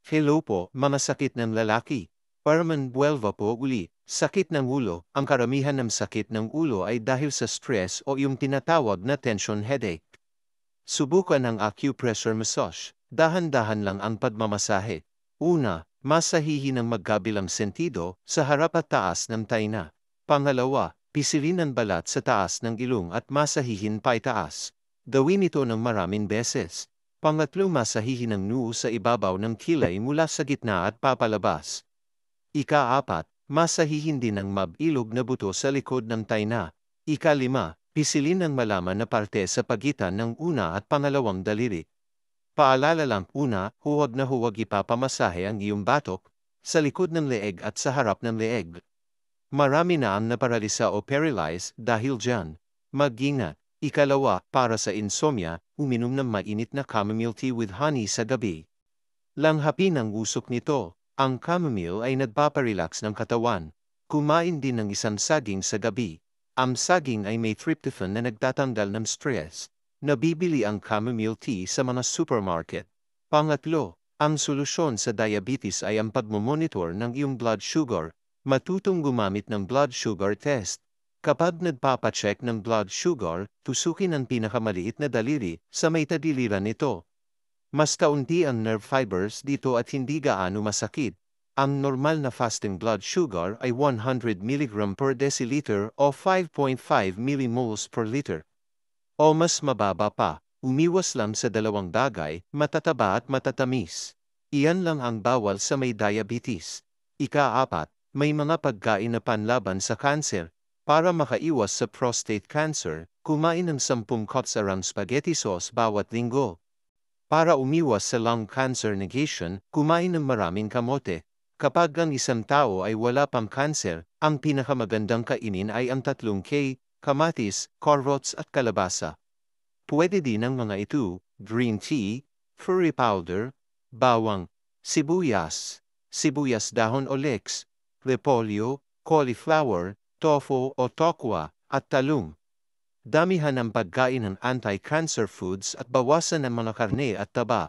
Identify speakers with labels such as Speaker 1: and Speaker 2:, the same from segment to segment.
Speaker 1: Hello po, mga sakit ng lalaki. Parman buwelva po uli. Sakit ng ulo. Ang karamihan ng sakit ng ulo ay dahil sa stress o yung tinatawag na tension headache. Subukan ang acupressure massage. Dahan-dahan lang ang pagmamasahe. Una, masahihin ng magkabilang sentido sa harap at taas ng taina. Pangalawa, pisilin ang balat sa taas ng ilong at masahihin paitaas. Gawin ito ng maraming beses. Pangatlo, masahihin ang noo sa ibabaw ng kilay mula sa gitna at papalabas. Ika-apat, masahihin din ang mabilog na buto sa likod ng taina. Ika-lima, pisilin ang malaman na parte sa pagitan ng una at pangalawang daliri. Paalala lang, una, huwag na huwag ipapamasahe ang iyong batok, sa likod ng leeg at sa harap ng leeg. Marami na ang naparalisa o paralyze dahil dyan. Mag-ingat. Ikalawa, para sa insomnia, uminom ng mainit na chamomile tea with honey sa gabi. Langhapin ang usok nito. Ang chamomile ay nagpaparelax ng katawan. Kumain din ng isang saging sa gabi. Ang saging ay may tryptophan na nagtatanggal ng stress. Nabibili ang chamomile tea sa mga supermarket. Pangatlo, ang solusyon sa diabetes ay ang pagmomonitor ng iyong blood sugar. Matutong gumamit ng blood sugar test. Kapag nagpapacheck ng blood sugar, tusukin ang pinakamaliit na daliri sa may tadiliran nito. Mas kaunti ang nerve fibers dito at hindi gaano masakit. Ang normal na fasting blood sugar ay 100 mg per deciliter o 5.5 millimoles per liter. O mas mababa pa, umiwas lang sa dalawang bagay, matataba at matatamis. Iyan lang ang bawal sa may diabetes. Ika-apat, may mga pagkain na panlaban sa kanser. Para makaiwas sa prostate cancer, kumain ng 10 kutsarang spaghetti sauce bawat linggo. Para umiwas sa lung cancer negation, kumain ng maraming kamote. Kapag ang isang tao ay wala pang cancer, ang pinakamagandang kainin ay ang 3 kamatis, carrots at kalabasa. Pwede din ang mga ito, green tea, curry powder, bawang, sibuyas, sibuyas dahon o leeks, repolyo, cauliflower, tofu o tokwa, at talong. Damihan ang pagkain ng anti-cancer foods at bawasan ang mga karne at taba.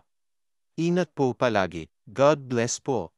Speaker 1: Ingat po palagi. God bless po.